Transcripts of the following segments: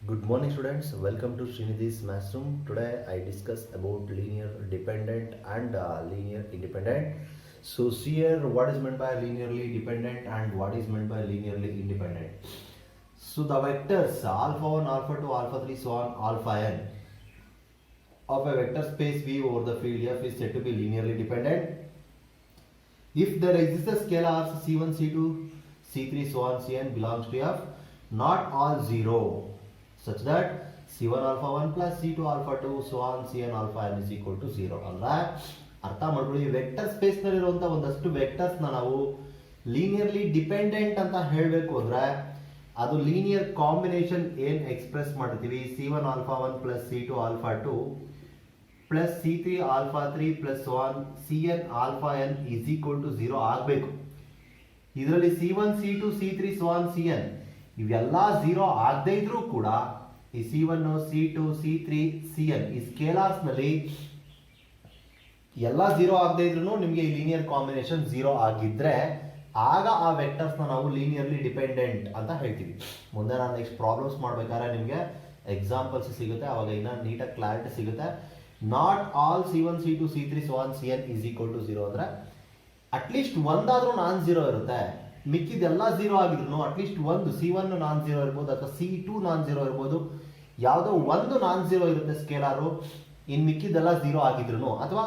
Good morning students, welcome to Srinidhi's Mathroom. Today I discuss about linear dependent and linear independent. So see here what is meant by linearly dependent and what is meant by linearly independent. So the vectors alpha 1, alpha 2, alpha 3, so on, alpha n of a vector space V over the field F is said to be linearly dependent if there exists a scalars C1, C2, C3, so on, Cn belongs to F, not all 0. Such that C1 alpha 1 plus C2 alpha 2 so on Cn alpha n is equal to 0 ಅಂದ್ರೆ ಅರ್ಥ ಮಾಡ್ಕೊಳ್ಳಿ vector space ನಲ್ಲಿರುವಂತ ಒಂದಷ್ಟು vectors ನಾವು linearly dependent ಅಂತ ಹೇಳಬೇಕು ಅಂದ್ರೆ ಅದು linear combination ಏನ್ ಎಕ್ಸ್ಪ್ರೆಸ್ ಮಾಡ್ತೀವಿ C1 alpha 1 plus C2 alpha 2 plus C3 alpha 3 plus so on Cn alpha n is equal to 0 ಆಗಬೇಕು. ಇದರಲ್ಲಿ C1 C2 C3 so on Cn ಇವೆಲ್ಲ 0 ಆಗದೇ ಇದ್ರೂ ಕೂಡ ಈ C1 C2 C3 Cn ಈ ಸ್ಕೇಲಾರ್ಸ್ ನಲ್ಲಿ ಎಲ್ಲ 0 ಆಗದೇ ಇದ್ರೂ ನಿಮಗೆ ಈ ಲೀನಿಯರ್ ಕಾಂಬಿನೇಷನ್ 0 ಆಗಿದ್ರೆ ಆಗ ಆ ವೆಕ್ಟರ್ಸ್ ನಾವು ಲೀನಿಯರ್ಲಿ ಡಿಪೆಂಡೆಂಟ್ ಅಂತ ಹೇಳ್ತೀವಿ. ಮುಂದೆ ನಾನು ನೆಕ್ಸ್ಟ್ ಪ್ರಾಬ್ಲಮ್ಸ್ ಮಾಡ್ಬೇಕಾದ್ರೆ ನಿಮಗೆ ಎಕ್ಸಾಂಪಲ್ಸ್ ಸಿಗುತ್ತೆ, ಅವಾಗ ಇನ್ನ ನೀಟಾಗಿ ಕ್ಲಾರಿಟಿ ಸಿಗುತ್ತೆ. Not all C1 C2 C3 so on Cn is equal to 0 ಅಂದ್ರೆ ಅಟ್ಲೀಸ್ಟ್ ಒಂದಾದ್ರೂ ನಾನ್ 0 ಇರುತ್ತೆ. ಮಿಕ್ಕಿದೆಲ್ಲ 0 ಆಗಿದ್ರು ಅಟ್ಲೀಸ್ಟ್ ಒಂದು C1 ನಾನ್ 0 ಇರ್ಬೋದು ಅಥವಾ C2 ನಾನ್ 0 ಇರ್ಬೋದು, ಯಾವುದೋ ಒಂದು ನಾನ್ 0 ಇರುತ್ತೆ ಸ್ಕೇಲಾರು, ಇನ್ ಮಿಕ್ಕಿದೆಲ್ಲ 0 ಆಗಿದ್ರು ಅಥವಾ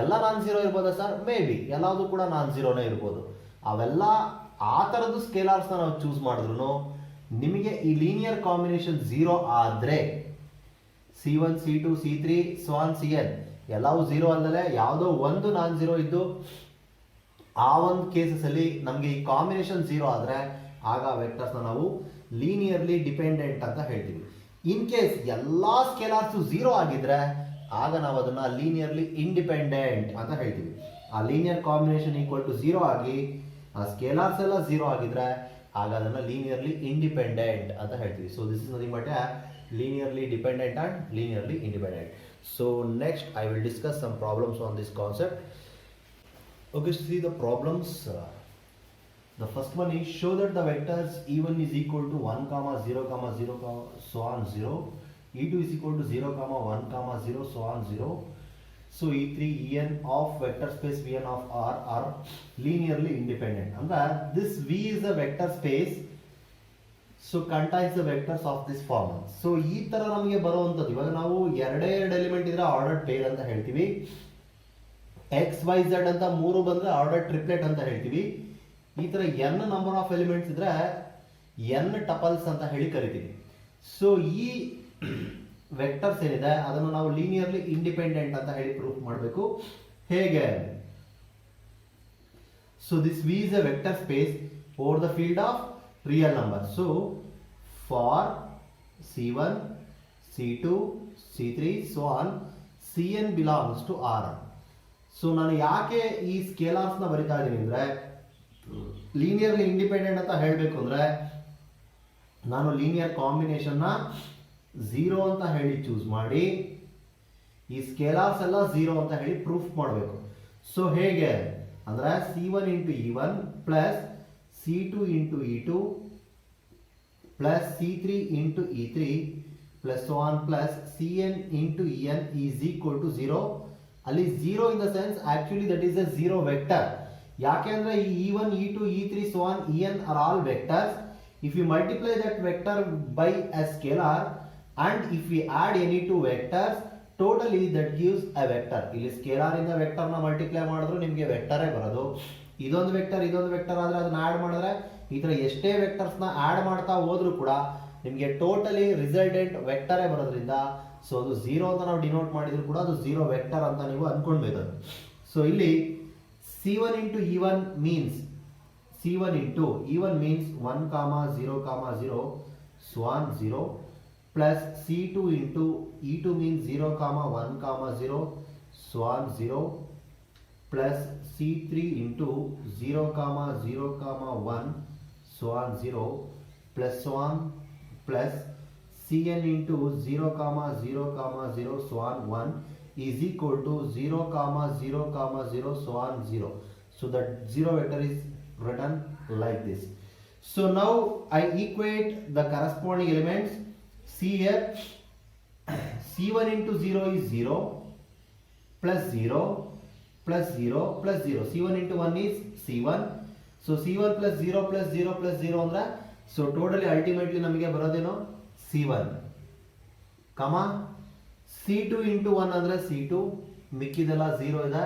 ಎಲ್ಲ ನಾನ್ 0 ಇರ್ಬೋದಾ ಸರ್, ಮೇ ಬಿ ಎಲ್ಲಾವುದು ಕೂಡ ನಾನ್ 0ನೇ ಇರ್ಬೋದು. ಅವೆಲ್ಲ ಆ ಥರದ್ದು ಸ್ಕೇಲಾರ್ಸ್ನ ನಾವು ಚೂಸ್ ಮಾಡಿದ್ರು ನಿಮಗೆ ಈ ಲೀನಿಯರ್ ಕಾಂಬಿನೇಷನ್ 0 ಆದ್ರೆ C1 C2 C3 so on Cn ಎಲ್ಲವೂ 0 ಅಲ್ಲದೆ ಯಾವುದೋ ಒಂದು ನಾನ್ 0 ಇದ್ದು ಆ ಒಂದು ಕೇಸಸ್ ಅಲ್ಲಿ ನಮಗೆ ಈ ಕಾಂಬಿನೇಷನ್ 0 ಆದ್ರೆ ಆಗ ವೆಕ್ಟರ್ಸ್ ನಾವು ಲೀನಿಯರ್ಲಿ ಡಿಪೆಂಡೆಂಟ್ ಅಂತ ಹೇಳ್ತೀವಿ. ಇನ್ ಕೇಸ್ ಎಲ್ಲಾ ಸ್ಕೇಲಾರ್ಸ್ 0 ಆಗಿದ್ರೆ ಆಗ ನಾವು ಅದನ್ನ ಲೀನಿಯರ್ಲಿ ಇಂಡಿಪೆಂಡೆಂಟ್ ಅಂತ ಹೇಳ್ತೀವಿ. ಆ ಲೀನಿಯರ್ ಕಾಂಬಿನೇಷನ್ ಈಕ್ವಲ್ ಟು 0 ಆಗಿ ಆ ಸ್ಕೇಲಾರ್ಸ್ ಎಲ್ಲ 0 ಆಗಿದ್ರೆ ಆಗ ಅದನ್ನ ಲೀನಿಯರ್ಲಿ ಇಂಡಿಪೆಂಡೆಂಟ್ ಅಂತ ಹೇಳ್ತೀವಿ. So this is nothing but linearly dependent and linearly independent. So next I will discuss some problems on this concept. Okay, see the problems. The first one is show that the vectors e1 is equal to 1 comma 0 comma 0 comma so on 0, e2 is equal to 0 comma 1 comma 0 so on 0. So e3 en of vector space vn of r are linearly independent. ಅಂದ್ರೆ this v is a vector space so contains the vectors of this form. So ಈ ತರ ನಮಗೆ ಬರುವಂತದ್ದು ಇವಾಗ ನಾವು ಎರಡೇ ಎರಡು element ಇದ್ರೆ ಆರ್ಡರ್ ಪೇರ್ ಅಂತ ಹೇಳ್ತೀವಿ. ಎಕ್ಸ್ ವೈ ಝೆಡ್ ಅಂತ ಮೂರು ಬಂದ್ರೆ ಆರ್ಡರ್ ಟ್ರಿಪ್ಲೆಟ್ ಅಂತ ಹೇಳ್ತೀವಿ. ಈ ತರ n ನಂಬರ್ ಆಫ್ ಎಲಿಮೆಂಟ್ಸ್ ಇದ್ರೆ n ಟಪಲ್ಸ್ ಅಂತ ಹೇಳಿ ಕರಿತೀವಿ. ಸೊ ಈ ವೆಕ್ಟರ್ಸ್ ಏನಿದೆ ಅದನ್ನು ನಾವು ಲೀನಿಯರ್ಲಿ ಇಂಡಿಪೆಂಡೆಂಟ್ ಅಂತ ಹೇಳಿ ಪ್ರೂಫ್ ಮಾಡಬೇಕು. ಹೇಗೆ? So this we is A vector space over the field of real number. So for C1 C2 C3 so on Cn belongs to R. So ನಾನು ಯಾಕೆ ಈ ಸ್ಕೇಲಾರ್ಸ್ ನ ಬರಿತಾ ಇದ್ದೀನಿ ಅಂದ್ರೆ ಲೀನಿಯರ್ಲಿ ಇಂಡಿಪೆಂಡೆಂಟ್ ಅಂತ ಹೇಳಬೇಕು ಅಂದ್ರೆ ನಾನು ಲೀನಿಯರ್ ಕಾಂಬಿನೇಷನ್ ನ 0 ಅಂತ ಹೇಳಿ ಚೂಸ್ ಮಾಡಿ ಈ ಸ್ಕೇಲಾರ್ಸ್ ಎಲ್ಲ 0 ಅಂತ ಹೇಳಿ ಪ್ರೂಫ್ ಮಾಡಬೇಕು. ಸೊ ಹೇಗೆ ಅಂದ್ರೆ C1 into E1 plus C2 into E2 plus C3 into E3 plus so on plus Cn into En is equal to 0. ಅಲ್ಲಿ 0 in the sense actually that is a 0 vector. ಯಾಕೆಂದ್ರೆ ಈ E1 E2 E3 so on En are all vectors. If you multiply that vector by a scalar and if we add any two vectors totally that gives a vector. ಇಲ್ಲಿ scalar ಇಂದ vector ನ multiply ಮಾಡಿದ್ರು ನಿಮಗೆ ವೆಕ್ಟರೇ ಬರೋದು. ಇದೊಂದು vector ಆದ್ರೆ ಅದನ್ನ add ಮಾಡಿದ್ರೆ ಈ ತರ ಎಷ್ಟೇ ವೆಕ್ಟರ್ಸ್ ನ ಆಡ್ ಮಾಡ್ತಾ ಹೋದ್ರು ಕೂಡ ನಿಮಗೆ ಟೋಟಲಿ ರಿಸಲ್ಟೆಂಟ್ ವೆಕ್ಟರೇ ಬರೋದ್ರಿಂದ ಸೊ ಅದು 0 ಅಂತ ನಾವು ಡಿನೋಟ್ ಮಾಡಿದ್ರು ಕೂಡ ಅದು 0 ವೆಕ್ಟರ್ ಅಂತ ನೀವು ಅನ್ಕೊಳ್ಬೇಕು. ಸೊ ಇಲ್ಲಿ C1 into E1 means C1 into E1 means 1 comma 0 comma 0 so on 0 plus C2 into E2 means 0 comma 1 comma 0 so on 0 plus C3 into 0 comma 0 comma 1 so on 0 plus so on plus Cn into 0 comma 0 comma 0 so on 1 is equal to 0 comma 0 comma 0 so on 0. So that 0 vector is written like this. So now I equate the corresponding elements see here C1 into 0 is 0 plus 0 plus 0 plus 0. C1 into 1 is C1. So C1 plus 0 plus 0 plus 0 ಅಂದ್ರೆ so totally ultimately ನಮಗೆ ಬರೋದೇನು C1 ಕಮ C2 into 1 ಅಂದ್ರೆ C2 ಮಿಕ್ಕಿದೆಲ್ಲ 0 ಇದೆ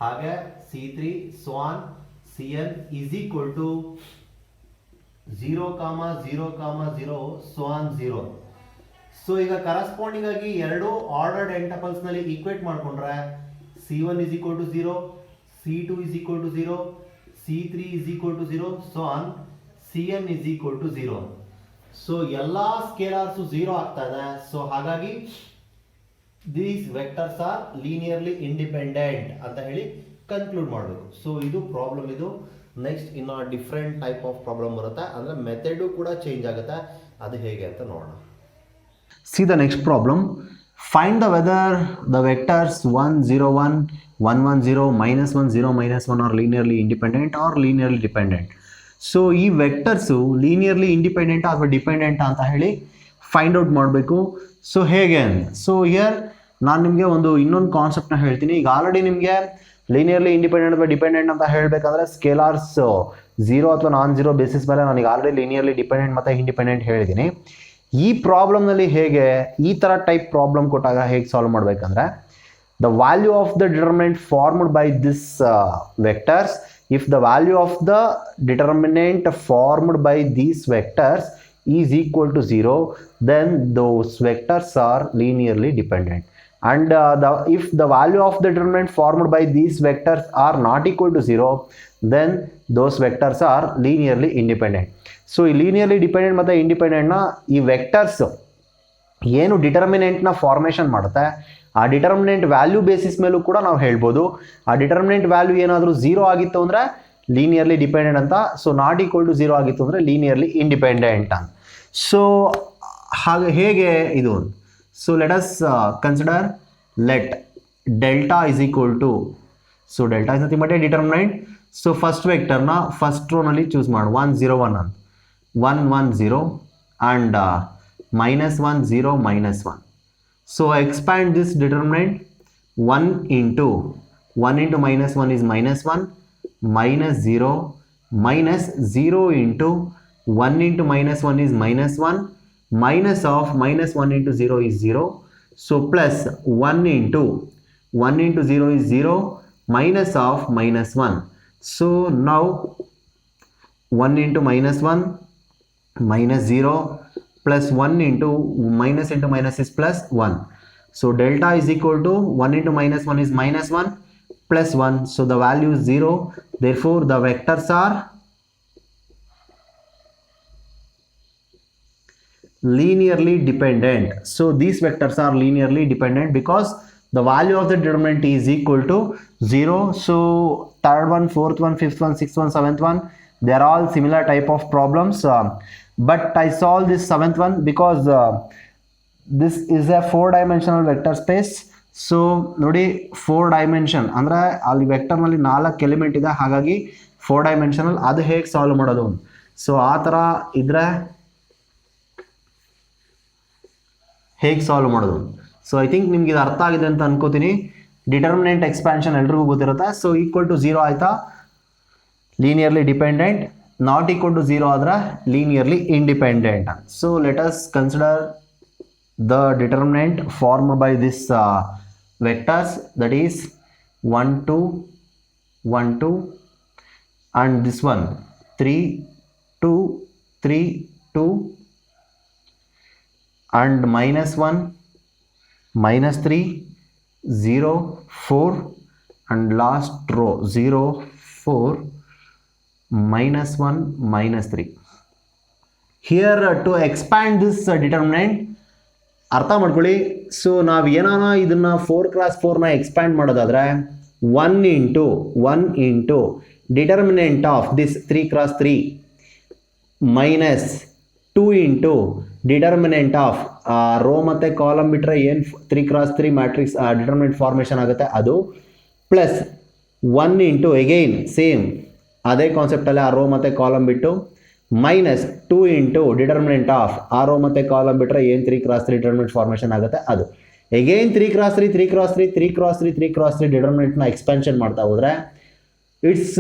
ಹಾಗೆ C3 so on Cn is equal to 0 0 0 so on 0. So ಈಗ corresponding ಆಗಿ ಎರಡು ordered ಎಂಟಪಲ್ಸ್ ನಲ್ಲಿ ಈಕ್ವೇಟ್ ಮಾಡ್ಕೊಂಡ್ರೆ C1 is equal to 0, C2 is equal to 0, C3 is equal to 0, so on Cn is equal to 0. So ಎಲ್ಲಾ ಸ್ಕೇಲಾರ್ಸ್ 0 ಆಗ್ತಾ ಇದೆ. So ಹಾಗಾಗಿ these vectors are linearly independent ಅಂತ ಹೇಳಿ ಕನ್ಕ್ಲೂಡ್ ಮಾಡಬೇಕು. ಸೊ ಇದು ಪ್ರಾಬ್ಲಮ್. ಇದು ನೆಕ್ಸ್ಟ್ ಇನ್ನು ಡಿಫ್ರೆಂಟ್ ಟೈಪ್ ಆಫ್ ಪ್ರಾಬ್ಲಮ್ ಬರುತ್ತೆ, ಅಂದ್ರೆ ಮೆಥಡ್ ಕೂಡ ಚೇಂಜ್ ಆಗುತ್ತೆ. ಅದು ಹೇಗೆ ಅಂತ ನೋಡೋಣ. See the next problem. Find the whether the vectors 1 0 1 1 1 0 minus 1 0 minus 1 are linearly independent or linearly dependent. So ಈ ವೆಕ್ಟರ್ಸ್ ಲೀನಿಯರ್ಲಿ ಇಂಡಿಪೆಂಡೆಂಟ್ ಅಥವಾ ಡಿಪೆಂಡೆಂಟ್ ಅಂತ ಹೇಳಿ ಫೈಂಡ್ ಔಟ್ ಮಾಡಬೇಕು. ಸೊ ಹೇಗೆ? ಸೊ ಹಿಯರ್ ನಾನು ನಿಮಗೆ ಒಂದು ಇನ್ನೊಂದು ಕಾನ್ಸೆಪ್ಟ್ನ ಹೇಳ್ತೀನಿ. ಈಗ ಆಲ್ರೆಡಿ ನಿಮಗೆ ಲೀನಿಯರ್ಲಿ ಇಂಡಿಪೆಂಡೆಂಟ್ ಅಥವಾ ಡಿಪೆಂಡೆಂಟ್ ಅಂತ ಹೇಳಬೇಕಾದ್ರೆ ಸ್ಕೇಲಾರ್ಸ್ 0 ಅಥವಾ ನಾನ್ 0 ಬೇಸಿಸ್ ಮೇಲೆ ನನಗೆ ಆಲ್ರೆಡಿ ಲೀನಿಯರ್ಲಿ ಡಿಪೆಂಡೆಂಟ್ ಮತ್ತು ಇಂಡಿಪೆಂಡೆಂಟ್ ಹೇಳಿದ್ದೀನಿ. ಈ ಪ್ರಾಬ್ಲಮ್ನಲ್ಲಿ ಹೇಗೆ ಈ ಥರ ಟೈಪ್ ಪ್ರಾಬ್ಲಮ್ ಕೊಟ್ಟಾಗ ಹೇಗೆ ಸಾಲ್ವ್ ಮಾಡಬೇಕಂದ್ರೆ the value of the determinant formed by this vectors, if the value of the determinant formed by these vectors is equal to 0, then those vectors are linearly dependent. And if the value of the determinant formed by these vectors are not equal to 0, then those vectors are linearly independent. So ಈ linearly dependent ಮತ್ತು independent ನ ಈ vectors ಏನು ಡಿಟರ್ಮಿನೆಂಟ್ನ formation ಮಾಡುತ್ತೆ ಆ determinant value basis ಮೇಲೂ ಕೂಡ ನಾವು ಹೇಳ್ಬೋದು. ಆ ಡಿಟರ್ಮಿನೆಂಟ್ ವ್ಯಾಲ್ಯೂ ಏನಾದರೂ 0 ಆಗಿತ್ತು ಅಂದರೆ ಲೀನಿಯರ್ಲಿ ಡಿಪೆಂಡೆಂಟ್ ಅಂತ, ಸೊ ನಾಟ್ ಈಕ್ವಲ್ ಟು 0 ಆಗಿತ್ತು ಅಂದರೆ ಲೀನಿಯರ್ಲಿ ಇಂಡಿಪೆಂಡೆಂಟ್ ಅಂತ. ಸೊ ಹಾಗೆ ಹೇಗೆ ಇದು? So let us consider let delta is equal to, so delta is nothing but a determinant. So first vector na first row nalli choose maadu 1 0 1 ಅಂತ 1 1 0 and minus 1 0 minus 1. So expand this determinant 1 into minus 1 is minus 1 minus 0 minus 0 into 1 into minus 1 is minus 1 minus of minus 1 into 0 is 0. So plus 1 into 0 is 0 minus of minus 1. So now 1 into minus 1 minus 0 plus 1 into minus is plus 1. So delta is equal to 1 into minus 1 is minus 1 plus 1. So the value is 0. Therefore the vectors are linearly dependent. So these vectors are linearly dependent because the value of the determinant is equal to 0. So third one, fourth one, fifth one, sixth one, seventh one, they are all similar type of problems, but I solved this seventh one because this is a 4-dimensional vector space. So ನೋಡಿ 4 dimension ಅಂದ್ರೆ ಅಲ್ಲಿ vector ನಲ್ಲಿ 4 element ಇದೆ, ಹಾಗಾಗಿ 4 dimensional. ಅದು ಹೇಗೆ solve ಮಾಡೋದು? So ಆ ಥರ ಇದ್ರೆ ಹೇಗೆ ಸಾಲ್ವ್ ಮಾಡೋದು? ಸೊ ಐ ಥಿಂಕ್ ನಿಮ್ಗೆ ಇದು ಅರ್ಥ ಆಗಿದೆ ಅಂತ ಅನ್ಕೋತೀನಿ. ಡಿಟರ್ಮಿನೆಂಟ್ ಎಕ್ಸ್ಪ್ಯಾನ್ಷನ್ ಎಲ್ರಿಗೂ ಗೊತ್ತಿರುತ್ತೆ. ಸೊ ಈಕ್ವಲ್ ಟು 0 ಆಯ್ತಾ linearly dependent, not equal to 0 ಆದ್ರೆ linearly independent. So let us consider the determinant formed by this vectors, that is 1 2 1 2 and this one 3 2 3 2 and minus 1 minus 3 0 4 and last row 0 4 minus 1 minus 3. Here to expand this determinant ಅರ್ಥ ಮಾಡ್ಕೊಳ್ಳಿ. So ನಾವು ಏನಾನ ಇದನ್ನ 4x4ನ expand ಮಾಡೋದಾದ್ರೆ 1 into determinant of this 3x3 minus 2 into determinant of row ಮತ್ತು column ಬಿಟ್ಟರೆ ಏನು 3x3 matrix determinant formation ಆಗುತ್ತೆ ಅದು, ಪ್ಲಸ್ 1 into ಅಗೈನ್ ಸೇಮ್ ಅದೇ ಕಾನ್ಸೆಪ್ಟಲ್ಲೇ ಆ ರೋ ಮತ್ತು ಕಾಲಮ್ ಬಿಟ್ಟು ಮೈನಸ್ 2 ಇಂಟು ಡಿಟರ್ಮಿನೆಂಟ್ ಆಫ್ ಆರೋ ಮತ್ತು ಕಾಲಮ್ ಬಿಟ್ಟರೆ ಏನು 3 ಕ್ರಾಸ್ 3 ಡಿಟರ್ಮಿನೆಂಟ್ ಫಾರ್ಮೇಷನ್ ಆಗುತ್ತೆ ಅದು. Again 3 cross 3 3 cross 3 3 cross 3 3 cross 3 ಡಿಟರ್ಮಿನೆಂಟ್ನ ಎಕ್ಸ್ಪೆನ್ಷನ್ ಮಾಡ್ತಾ ಹೋದರೆ it's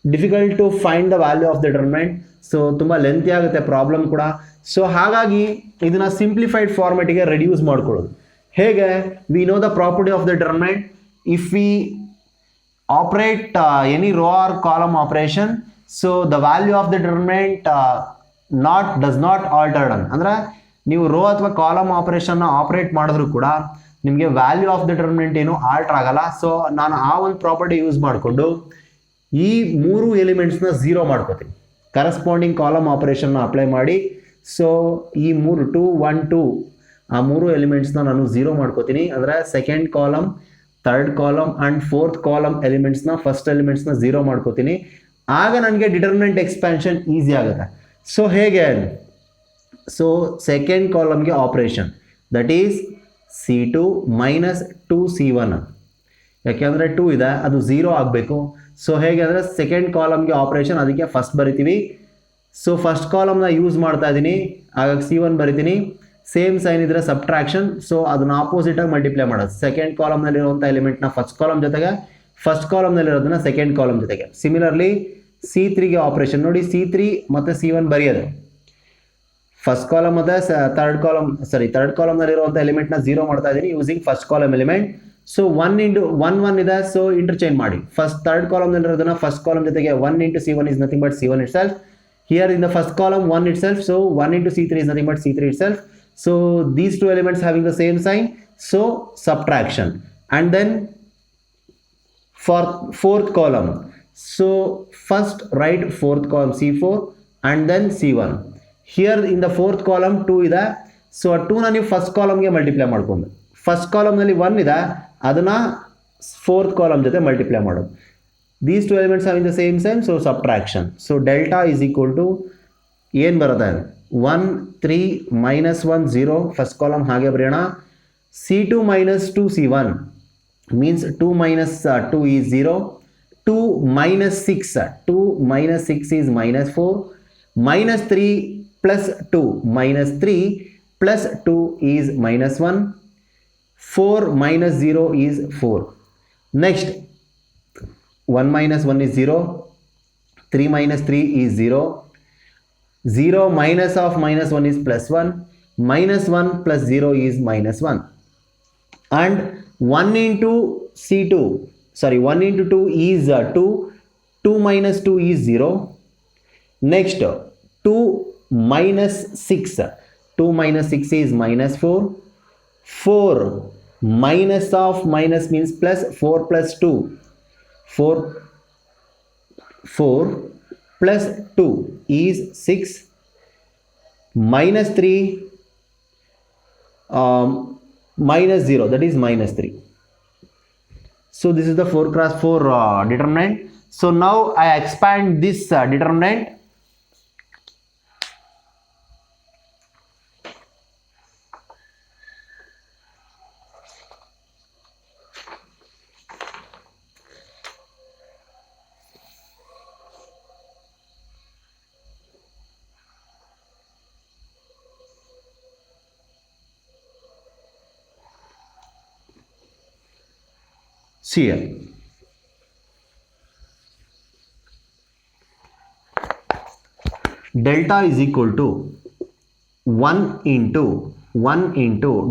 difficult to find the value of the determinant. So ತುಂಬ ಲೆಂತಿ ಆಗುತ್ತೆ ಪ್ರಾಬ್ಲಮ್ ಕೂಡ. ಸೊ ಹಾಗಾಗಿ ಇದನ್ನು ಸಿಂಪ್ಲಿಫೈಡ್ ಫಾರ್ಮೆಟಿಗೆ ರೆಡ್ಯೂಸ್ ಮಾಡ್ಕೊಳ್ಳೋದು ಹೇಗೆ? We know the property of the determinant. If we operate any row or column operation, so the value of the determinant does not altered ಅಂದ್ರೆ ನೀವು ರೋ ಅಥವಾ ಕಾಲಮ್ ಆಪರೇಷನ್ ಆಪರೇಟ್ ಮಾಡಿದ್ರು ಕೂಡ ನಿಮಗೆ ವ್ಯಾಲ್ಯೂ ಆಫ್ ದ ಡಿಟರ್ಮಿನೆಂಟ್ ಏನು alter ಆಗಲ್ಲ. So ನಾನು ಆ ಒಂದು ಪ್ರಾಪರ್ಟಿ ಯೂಸ್ ಮಾಡಿಕೊಂಡು ಈ 3 ಎಲಿಮೆಂಟ್ಸ್ನ 0 ಮಾಡ್ಕೋತೀನಿ, ಕರೆಸ್ಪಾಂಡಿಂಗ್ ಕಾಲಮ್ ಆಪರೇಷನ್ನ ಅಪ್ಲೈ ಮಾಡಿ. ಸೊ ಈ 3 2 1 2 ಆ 3 ಎಲಿಮೆಂಟ್ಸ್ನ ನಾನು 0 ಮಾಡ್ಕೋತೀನಿ. ಅಂದರೆ second column, third column and fourth column ಎಲಿಮೆಂಟ್ಸ್ನ ಫಸ್ಟ್ ಎಲಿಮೆಂಟ್ಸ್ನ 0 ಮಾಡ್ಕೋತೀನಿ. ಆಗ ನನಗೆ ಡಿಟರ್ಮಿನೆಂಟ್ ಎಕ್ಸ್ಪ್ಯಾನ್ಷನ್ ಈಸಿ ಆಗುತ್ತೆ. ಸೊ ಹೇಗೆ? ಸೊ ಸೆಕೆಂಡ್ ಕಾಲಮ್ಗೆ operation that is C2 minus 2C1. ಯಾಕೆಂದರೆ 2 ಇದೆ, ಅದು 0 ಆಗಬೇಕು. ಸೊ ಹೇಗೆ ಅಂದರೆ ಸೆಕೆಂಡ್ ಕಾಲಮ್ಗೆ ಆಪ್ರೇಷನ್, ಅದಕ್ಕೆ ಫಸ್ಟ್ ಬರಿತೀವಿ. ಸೊ ಫಸ್ಟ್ ಕಾಲಮ್ನ ಯೂಸ್ ಮಾಡ್ತಾ ಇದ್ದೀನಿ, ಹಾಗಾಗಿ C1 ಬರಿತೀನಿ. ಸೇಮ್ ಸೈನ್ ಇದ್ರೆ ಸಬ್ಟ್ರಾಕ್ಷನ್, ಸೊ ಅದನ್ನ ಆಪೋಸಿಟಾಗಿ ಮಲ್ಟಿಪ್ಲೈ ಮಾಡೋದು. ಸೆಕೆಂಡ್ ಕಾಲಮ್ನಲ್ಲಿರುವಂಥ ಎಲಿಮೆಂಟ್ನ ಫಸ್ಟ್ ಕಾಲಮ್ ಜೊತೆಗೆ, ಫಸ್ಟ್ ಕಾಲಮ್ನಲ್ಲಿರೋದನ್ನ ಸೆಕೆಂಡ್ ಕಾಲಮ್ ಜೊತೆಗೆ. ಸಿಮಿಲರ್ಲಿ C3ಗೆ ಆಪರೇಷನ್ ನೋಡಿ, C3 ಮತ್ತು C1 ಬರೆಯೋದು. ಫಸ್ಟ್ ಕಾಲಮ್ ಮತ್ತು ಥರ್ಡ್ ಕಾಲಮ್ನಲ್ಲಿರುವಂಥ ಎಲಿಮೆಂಟ್ನ 0 ಮಾಡ್ತಾ ಇದ್ದೀನಿ using first column element. So 1 into 1 1 ಇದೆ, ಸೊ ಇಂಟರ್ಚೇಂಜ್ ಮಾಡಿ. ಫಸ್ಟ್ ಥರ್ಡ್ ಕಾಲಮ್ನಲ್ಲಿರೋದನ್ನ ಫಸ್ಟ್ ಕಾಲಮ್ ಜೊತೆಗೆ 1 into C1 is nothing but C1 itself. Here in the first column 1 itself, so 1 into C3 is nothing but C3 itself. So these two elements having the same sign, so subtraction. And then for fourth column, so first write fourth column C4 and then C1. Here in the fourth column 2 ಇದೆ, so 2 ನ ನೀವು first ಕಾಲಮ್ಗೆ multiply ಮಾಡ್ಕೊಂಡು, first ಕಾಲಮ್ನಲ್ಲಿ 1 ಇದೆ, ಅದನ್ನು fourth column ಜೊತೆ multiply ಮಾಡೋದು. These two elements having the same sign, so subtraction. So delta is equal to ಏನು ಬರುತ್ತೆ? 1 3 minus 1 0, ಫಸ್ಟ್ ಕಾಲಮ್ ಹಾಗೆ ಬರೆಯೋಣ. C2 minus 2C1 means 2 minus 2 is 0. 2 minus 6 is minus 4. Minus 3 plus 2, minus 3 plus 2 is minus 1. 4 minus 0 is 4. Next 1 minus 1 is 0. 3 minus 3 is 0. 0 minus of minus 1 is plus 1. Minus 1 plus 0 is minus 1. And 1 into C2, sorry, 1 into 2 is 2. 2 minus 2 is 0. Next 2 minus 6. 2 minus 6 is minus 4. 4 minus of minus means plus. 4 plus 2. 4 plus 2 is 6. Minus 3 minus 0, that is minus 3. So this is the 4 cross 4 determinant. So now I expand this determinant. See here, delta is equal to 1 into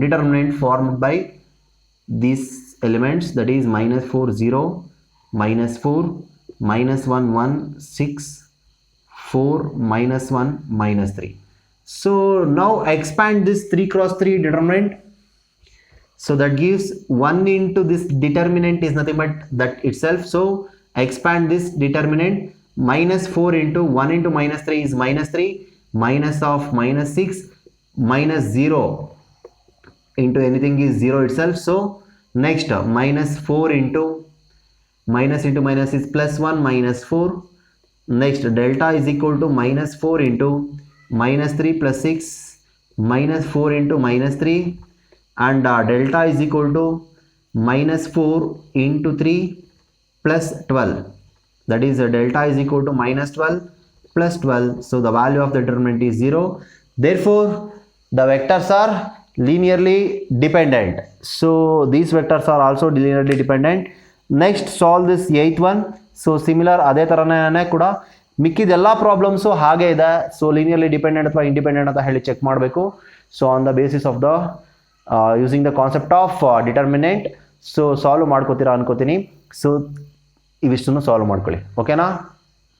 determinant formed by these elements, that is minus 4 0, minus 4, minus 1 1 6, 4 minus 1 minus 3. So now expand this 3 cross 3 determinant. So that gives 1 into this determinant is nothing but that itself. So expand this determinant. Minus 4 into 1 into minus 3 is minus 3. Minus of minus 6. Minus 0 into anything is 0 itself. So next minus 4 into minus is plus 1 minus 4. Next delta is equal to minus 4 into minus 3 plus 6. Minus 4 into minus 3. And delta is equal to minus 4 into 3 plus 12. That is delta is equal to minus 12 plus 12. So the value of the determinant is 0. Therefore, the vectors are linearly dependent. So these vectors are also linearly dependent. Next, solve this 8th one. So similar ಅದೇ ಥರನೇ ಕೂಡ ಮಿಕ್ಕಿದೆಲ್ಲ problems ಹಾಗೆ ಇದೆ. So linearly dependent ಅಥವಾ independent ಅಂತ ಹೇಳಿ check ಮಾಡಬೇಕು. So on the basis of the using the concept of determinant. So solve ಮಾಡ್ಕೋತೀರಾ ಅನ್ಕೋತೀನಿ. ಸೊ ಇವಿಷ್ಟನ್ನು ಸಾಲ್ವ್ ಮಾಡ್ಕೊಳ್ಳಿ, ಓಕೆನಾ?